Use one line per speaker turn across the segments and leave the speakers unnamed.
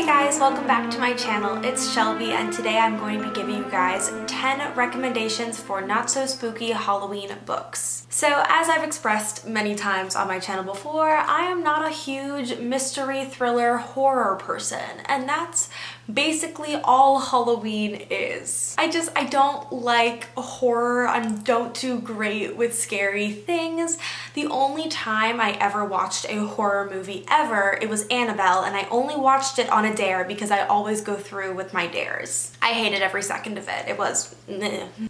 Hey guys, welcome back to my channel. It's Shelby and today I'm going to be giving you guys 10 recommendations for not so spooky Halloween books. So as I've expressed many times on my channel before, I am not a huge mystery, thriller, horror person, and that's basically all Halloween is. I don't like horror. I don't do great with scary things. The only time I ever watched a horror movie ever, it was Annabelle, and I only watched it on a dare because I always go through with my dares. I hated every second of it. It was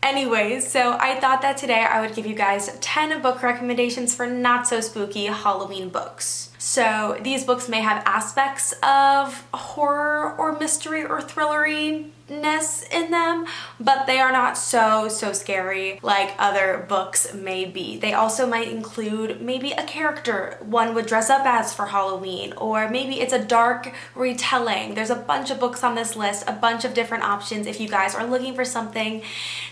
Anyways, so I thought that today I would give you guys 10 book recommendations for not so spooky Halloween books. So these books may have aspects of horror or mystery or thrilleriness in them, but they are not so scary like other books may be. They also might include maybe a character one would dress up as for Halloween, or maybe it's a dark retelling. There's a bunch of books on this list, a bunch of different options if you guys are looking for something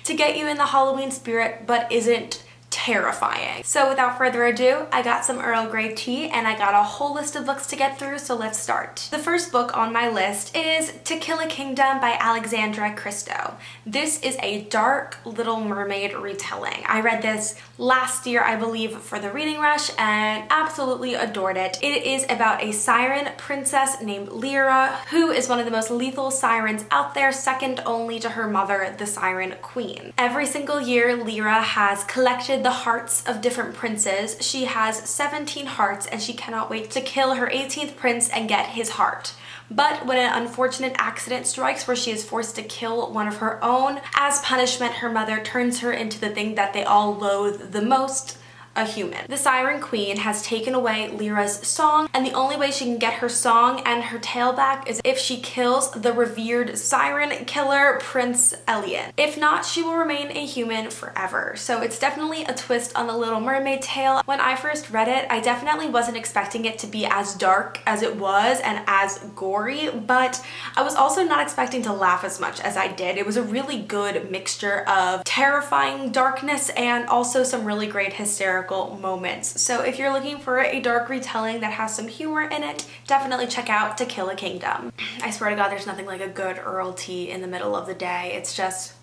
to get you in the Halloween spirit but isn't terrifying. So without further ado, I got some Earl Grey tea and I got a whole list of books to get through, so let's start. The first book on my list is To Kill a Kingdom by Alexandra Christo. This is a dark Little Mermaid retelling. I read this last year, I believe, for the reading rush and absolutely adored it. It is about a siren princess named Lyra, who is one of the most lethal sirens out there, second only to her mother, the Siren Queen. Every single year, Lyra has collected the hearts of different princes. She has 17 hearts and she cannot wait to kill her 18th prince and get his heart. But when an unfortunate accident strikes where she is forced to kill one of her own, as punishment, her mother turns her into the thing that they all loathe the most, a human. The Siren Queen has taken away Lyra's song, and the only way she can get her song and her tail back is if she kills the revered siren killer, Prince Elliot. If not, she will remain a human forever. So it's definitely a twist on the Little Mermaid tale. When I first read it, I definitely wasn't expecting it to be as dark as it was and as gory, but I was also not expecting to laugh as much as I did. It was a really good mixture of terrifying darkness and also some really great hysterical moments. So if you're looking for a dark retelling that has some humor in it, definitely check out To Kill a Kingdom. I swear to God, there's nothing like a good Earl tea in the middle of the day. It's just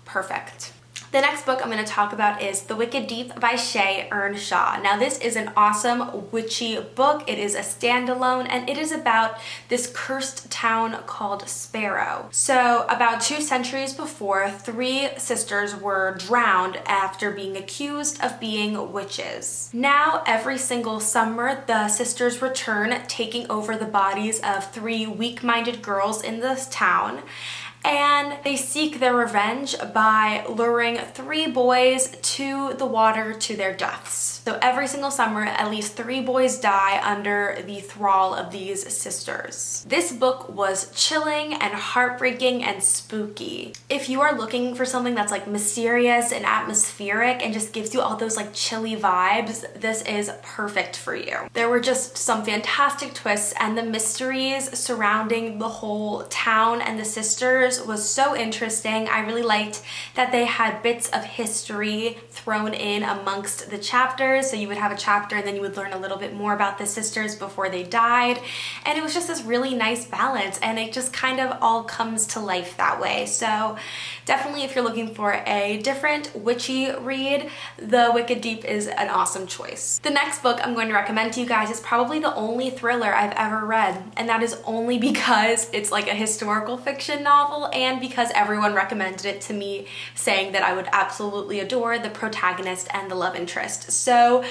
perfect. The next book I'm going to talk about is The Wicked Deep by Shea Earnshaw. Now this is an awesome witchy book. It is a standalone and it is about this cursed town called Sparrow. So about 2 centuries before, 3 sisters were drowned after being accused of being witches. Now every single summer the sisters return, taking over the bodies of 3 weak-minded girls in this town, and they seek their revenge by luring 3 boys to the water to their deaths. So every single summer, at least 3 boys die under the thrall of these sisters. This book was chilling and heartbreaking and spooky. If you are looking for something that's like mysterious and atmospheric and just gives you all those like chilly vibes, this is perfect for you. There were just some fantastic twists, and the mysteries surrounding the whole town and the sisters was so interesting. I really liked that they had bits of history thrown in amongst the chapters. So you would have a chapter and then you would learn a little bit more about the sisters before they died. And it was just this really nice balance, and it just kind of all comes to life that way. So definitely if you're looking for a different witchy read, The Wicked Deep is an awesome choice. The next book I'm going to recommend to you guys is probably the only thriller I've ever read, and that is only because it's like a historical fiction novel and because everyone recommended it to me, saying that I would absolutely adore the protagonist and the love interest. So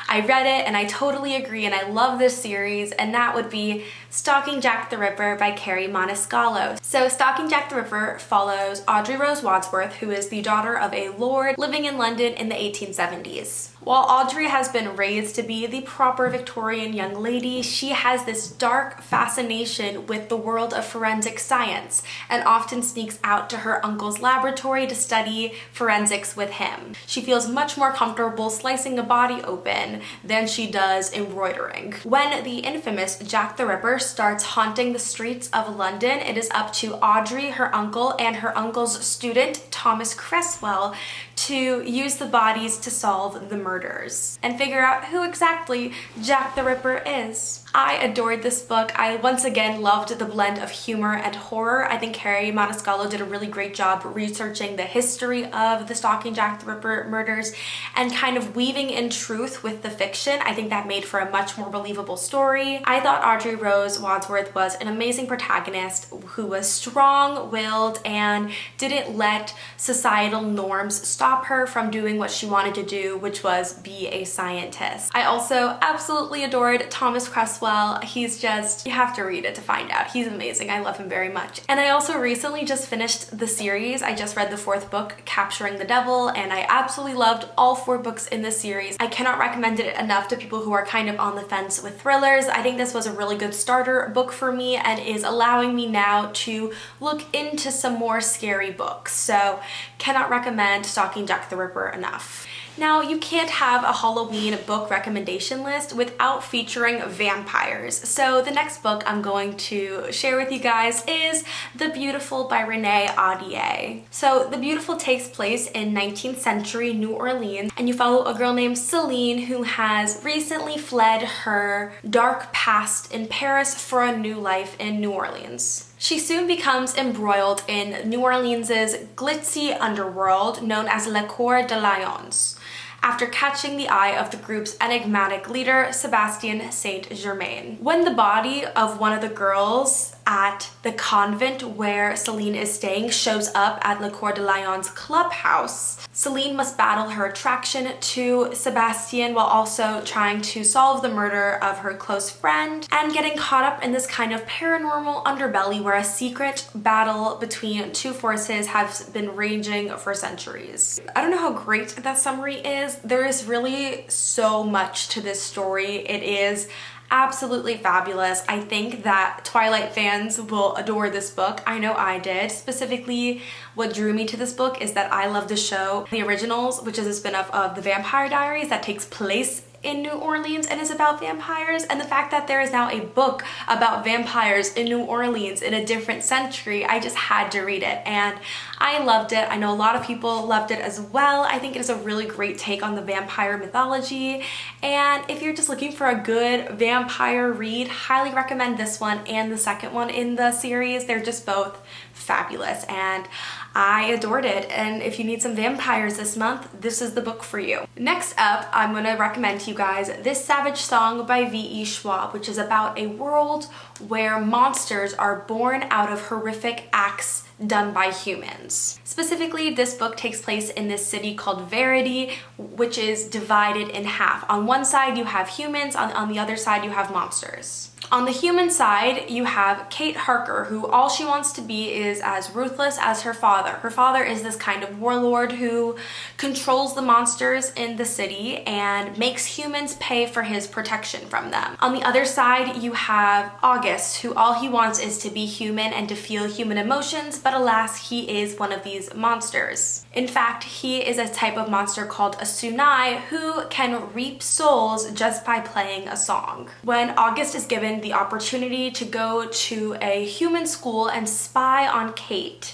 I read it and I totally agree, and I love this series, and that would be Stalking Jack the Ripper by Carrie Moniscalco. So Stalking Jack the Ripper follows Audrey Rose Wadsworth, who is the daughter of a lord living in London in the 1870s. While Audrey has been raised to be the proper Victorian young lady, she has this dark fascination with the world of forensic science and often sneaks out to her uncle's laboratory to study forensics with him. She feels much more comfortable slicing a body open than she does embroidering. When the infamous Jack the Ripper starts haunting the streets of London, it is up to Audrey, her uncle, and her uncle's student, Thomas Cresswell, to use the bodies to solve the murders and figure out who exactly Jack the Ripper is. I adored this book. I once again loved the blend of humor and horror. I think Carrie Maniscalco did a really great job researching the history of the Stalking Jack the Ripper murders and kind of weaving in truth with the fiction. I think that made for a much more believable story. I thought Audrey Rose Wadsworth was an amazing protagonist who was strong-willed and didn't let societal norms stop her from doing what she wanted to do, which was be a scientist. I also absolutely adored Thomas Cresswell. He's just, you have to read it to find out. He's amazing. I love him very much. And I also recently just finished the series. I just read the 4th book, Capturing the Devil, and I absolutely loved all 4 books in this series. I cannot recommend it enough to people who are kind of on the fence with thrillers. I think this was a really good starter book for me and is allowing me now to look into some more scary books. So cannot recommend Stalking Jack the Ripper enough. Now, you can't have a Halloween book recommendation list without featuring vampires. So the next book I'm going to share with you guys is The Beautiful by Renee Ahdieh. So The Beautiful takes place in 19th century New Orleans, and you follow a girl named Celine who has recently fled her dark past in Paris for a new life in New Orleans. She soon becomes embroiled in New Orleans' glitzy underworld known as La Cour de Lions, after catching the eye of the group's enigmatic leader, Sebastien Saint-Germain. When the body of one of the girls at the convent where Celine is staying shows up at La Cour de Lions clubhouse, Celine must battle her attraction to Sebastien while also trying to solve the murder of her close friend and getting caught up in this kind of paranormal underbelly where a secret battle between 2 forces has been raging for centuries. I don't know how great that summary is. There is really so much to this story. It is absolutely fabulous. I think that Twilight fans will adore this book. I know I did. Specifically, what drew me to this book is that I love the show The Originals, which is a spin-off of The Vampire Diaries that takes place in New Orleans and is about vampires, and the fact that there is now a book about vampires in New Orleans in a different century, I just had to read it and I loved it. I know a lot of people loved it as well. I think it is a really great take on the vampire mythology, and if you're just looking for a good vampire read, highly recommend this one and the second one in the series. They're just both fabulous and I adored it, and if you need some vampires this month, this is the book for you. Next up, I'm going to recommend to you guys This Savage Song by V.E. Schwab, which is about a world where monsters are born out of horrific acts done by humans. Specifically, this book takes place in this city called Verity, which is divided in half. On one side you have humans, on the other side you have monsters. On the human side, you have Kate Harker, who all she wants to be is as ruthless as her father. Her father is this kind of warlord who controls the monsters in the city and makes humans pay for his protection from them. On the other side, you have August, who all he wants is to be human and to feel human emotions, but alas, he is one of these monsters. In fact, he is a type of monster called a Sunai who can reap souls just by playing a song. When August is given the opportunity to go to a human school and spy on Kate,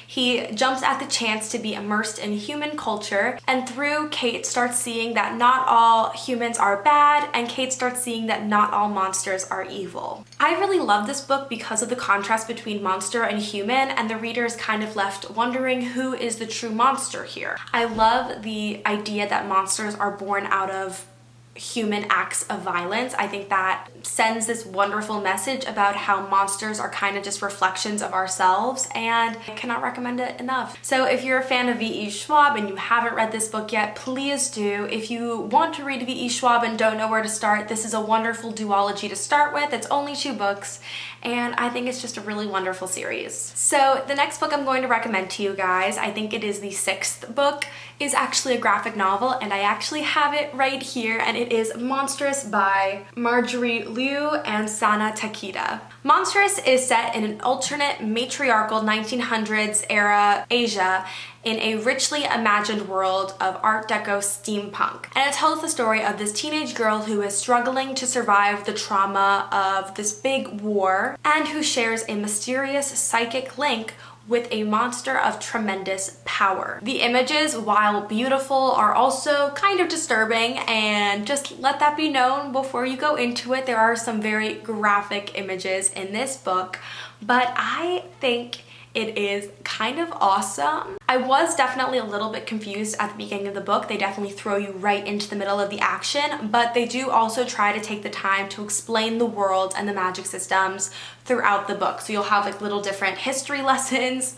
he jumps at the chance to be immersed in human culture, and through Kate starts seeing that not all humans are bad, and Kate starts seeing that not all monsters are evil. I really love this book because of the contrast between monster and human, and the reader is kind of left wondering who is the true monster here. I love the idea that monsters are born out of human acts of violence. I think that sends this wonderful message about how monsters are kind of just reflections of ourselves, and I cannot recommend it enough. So if you're a fan of V.E. Schwab and you haven't read this book yet, please do. If you want to read V.E. Schwab and don't know where to start, this is a wonderful duology to start with. It's only 2 books, and I think it's just a really wonderful series. So the next book I'm going to recommend to you guys, I think it is the 6th book, is actually a graphic novel, and I actually have it right here, and it is Monstrous by Marjorie Liu and Sana Takeda. Monstrous is set in an alternate matriarchal 1900s era Asia in a richly imagined world of Art Deco steampunk. And it tells the story of this teenage girl who is struggling to survive the trauma of this big war and who shares a mysterious psychic link with a monster of tremendous power. The images, while beautiful, are also kind of disturbing, and just let that be known before you go into it. There are some very graphic images in this book, but I think it is kind of awesome. I was definitely a little bit confused at the beginning of the book. They definitely throw you right into the middle of the action, but they do also try to take the time to explain the world and the magic systems throughout the book. So you'll have like little different history lessons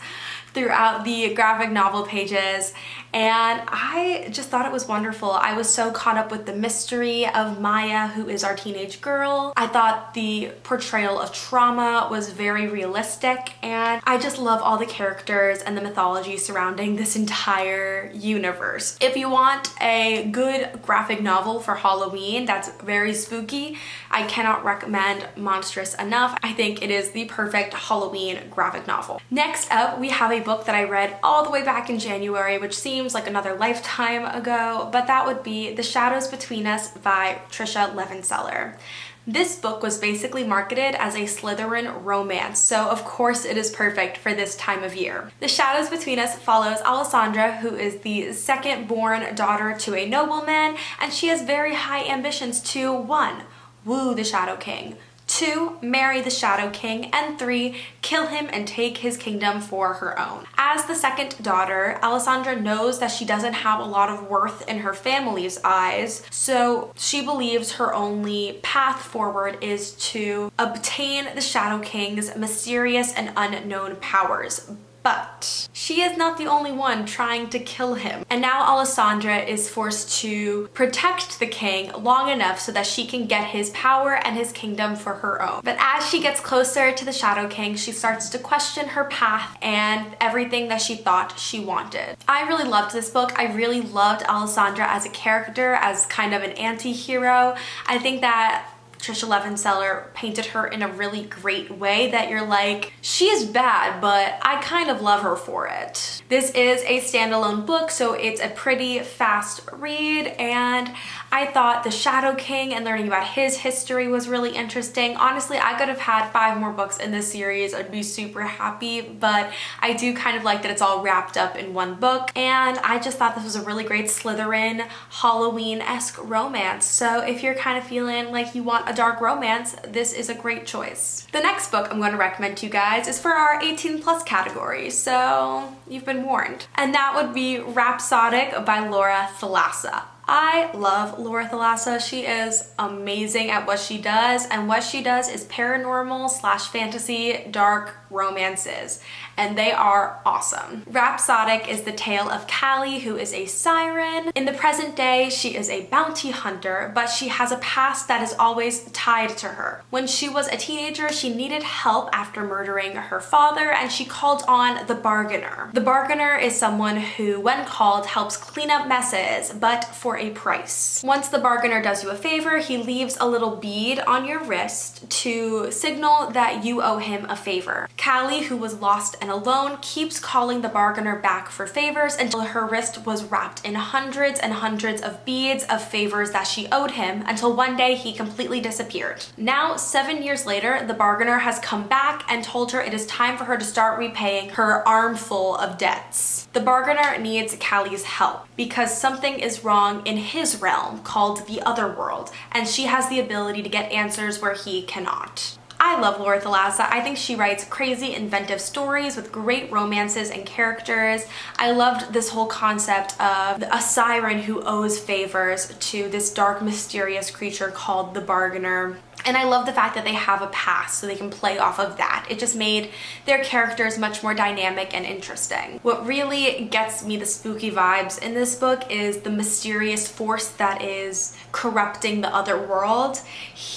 throughout the graphic novel pages, and I just thought it was wonderful. I was so caught up with the mystery of Maya, who is our teenage girl. I thought the portrayal of trauma was very realistic, and I just love all the characters and the mythology surrounding this entire universe. If you want a good graphic novel for Halloween that's very spooky, I cannot recommend Monstrous enough. I think it is the perfect Halloween graphic novel. Next up, we have a book that I read all the way back in January, which seems like another lifetime ago, but that would be The Shadows Between Us by Tricia Levenseller. This book was basically marketed as a Slytherin romance, so of course it is perfect for this time of year. The Shadows Between Us follows Alessandra, who is the second-born daughter to a nobleman, and she has very high ambitions to 1. Woo the Shadow King, 2. Marry the Shadow King, and 3. Kill him and take his kingdom for her own. As the second daughter, Alessandra knows that she doesn't have a lot of worth in her family's eyes, so she believes her only path forward is to obtain the Shadow King's mysterious and unknown powers. But she is not the only one trying to kill him. And now Alessandra is forced to protect the king long enough so that she can get his power and his kingdom for her own. But as she gets closer to the Shadow King, she starts to question her path and everything that she thought she wanted. I really loved this book. I really loved Alessandra as a character, as kind of an anti-hero. I think that Tricia Levenseller painted her in a really great way that you're like, she's bad, but I kind of love her for it. This is a standalone book, so it's a pretty fast read, and I thought the Shadow King and learning about his history was really interesting. Honestly, I could have had 5 more books in this series. I'd be super happy, but I do kind of like that it's all wrapped up in one book, and I just thought this was a really great Slytherin Halloween-esque romance. So if you're kind of feeling like you want a dark romance, this is a great choice. The next book I'm going to recommend to you guys is for our 18+ category, so you've been warned. And that would be Rhapsodic by Laura Thalassa. I love Laura Thalassa. She is amazing at what she does, and what she does is paranormal / fantasy dark romances, and they are awesome. Rhapsodic is the tale of Callie, who is a siren. In the present day, she is a bounty hunter, but she has a past that is always tied to her. When she was a teenager, she needed help after murdering her father, and she called on the Bargainer. The Bargainer is someone who, when called, helps clean up messes, but for a price. Once the Bargainer does you a favor, he leaves a little bead on your wrist to signal that you owe him a favor. Callie, who was lost and alone, keeps calling the Bargainer back for favors until her wrist was wrapped in hundreds and hundreds of beads of favors that she owed him, until one day he completely disappeared. Now, 7 years later, the Bargainer has come back and told her it is time for her to start repaying her armful of debts. The Bargainer needs Callie's help because something is wrong in his realm called the Otherworld, and she has the ability to get answers where he cannot. I love Laura Thalassa. I think she writes crazy, inventive stories with great romances and characters. I loved this whole concept of a siren who owes favors to this dark, mysterious creature called the Bargainer. And I love the fact that they have a past so they can play off of that. It just made their characters much more dynamic and interesting. What really gets me the spooky vibes in this book is the mysterious force that is corrupting the other world.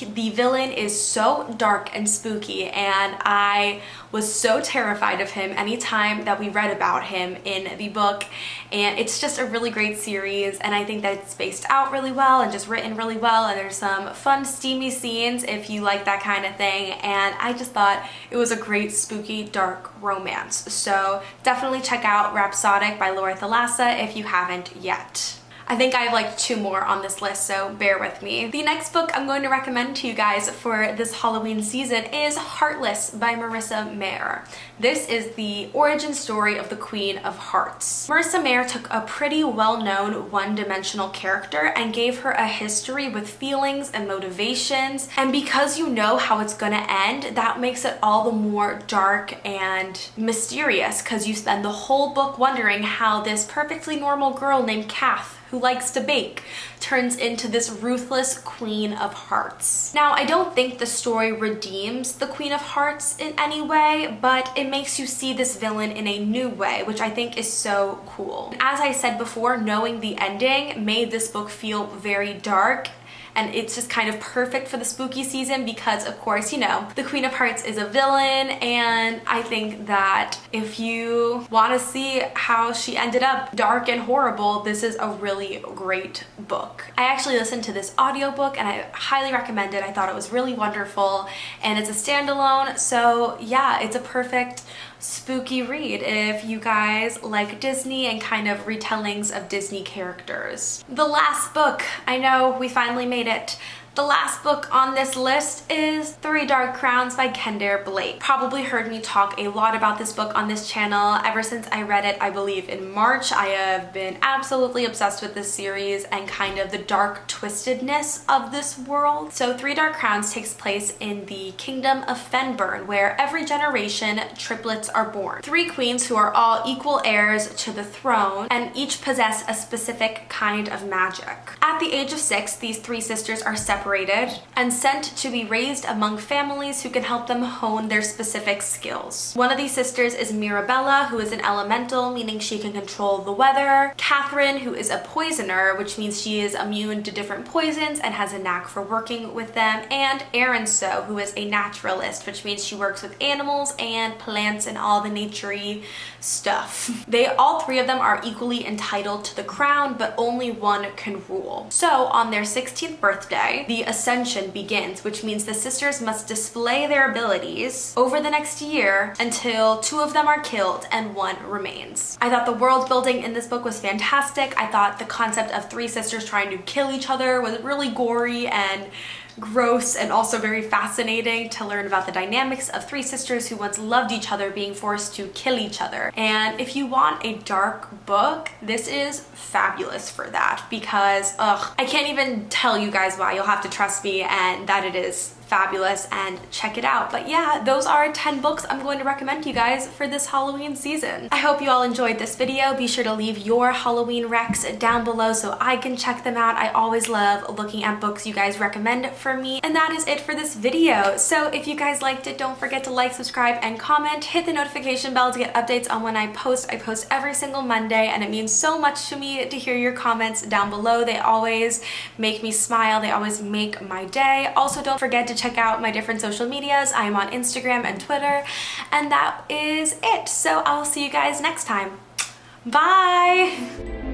The villain is so dark and spooky, and I was so terrified of him anytime that we read about him in the book, and it's just a really great series, and I think that it's spaced out really well and just written really well, and there's some fun steamy scenes if you like that kind of thing, and I just thought it was a great spooky dark romance. So definitely check out Rhapsodic by Laura Thalassa if you haven't yet. I think I have like 2 more on this list, so bear with me. The next book I'm going to recommend to you guys for this Halloween season is Heartless by Marissa Mayer. This is the origin story of the Queen of Hearts. Marissa Mayer took a pretty well-known one-dimensional character and gave her a history with feelings and motivations, and because you know how it's gonna end, that makes it all the more dark and mysterious, because you spend the whole book wondering how this perfectly normal girl named Kath, who likes to bake, turns into this ruthless Queen of Hearts. Now, I don't think the story redeems the Queen of Hearts in any way, but it makes you see this villain in a new way, which I think is so cool. As I said before, knowing the ending made this book feel very dark, and it's just kind of perfect for the spooky season because, of course, you know, the Queen of Hearts is a villain, and I think that if you want to see how she ended up dark and horrible, this is a really great book. I actually listened to this audiobook and I highly recommend it. I thought it was really wonderful, and it's a standalone, so yeah, it's a perfect spooky read if you guys like Disney and kind of retellings of Disney characters. The last book, I know we finally made it. The last book on this list is Three Dark Crowns by Kendare Blake. Probably heard me talk a lot about this book on this channel ever since I read it, I believe in March. I have been absolutely obsessed with this series and kind of the dark twistedness of this world. So Three Dark Crowns takes place in the kingdom of Fenburn, where every generation triplets are born. 3 queens who are all equal heirs to the throne and each possess a specific kind of magic. At the age of 6, these 3 sisters are separated and sent to be raised among families who can help them hone their specific skills. One of these sisters is Mirabella, who is an elemental, meaning she can control the weather. Catherine, who is a poisoner, which means she is immune to different poisons and has a knack for working with them. And Aranso, who is a naturalist, which means she works with animals and plants and all the naturey stuff. All 3 of them are equally entitled to the crown, but only one can rule. So on their 16th birthday, the ascension begins, which means the sisters must display their abilities over the next year until 2 of them are killed and 1 remains. I thought the world building in this book was fantastic. I thought the concept of 3 sisters trying to kill each other was really gory and gross, and also very fascinating to learn about the dynamics of 3 sisters who once loved each other being forced to kill each other. And if you want a dark book, this is fabulous for that, because I can't even tell you guys why. You'll have to trust me and that it is fabulous and check it out. But yeah, those are 10 books I'm going to recommend to you guys for this Halloween season. I hope you all enjoyed this video. Be sure to leave your Halloween recs down below so I can check them out. I always love looking at books you guys recommend for me. And that is it for this video. So if you guys liked it, don't forget to like, subscribe, and comment. Hit the notification bell to get updates on when I post. I post every single Monday, and it means so much to me to hear your comments down below. They always make me smile. They always make my day. Also, don't forget to check out my different social medias. I'm on Instagram and Twitter, and that is it. So I'll see you guys next time. Bye!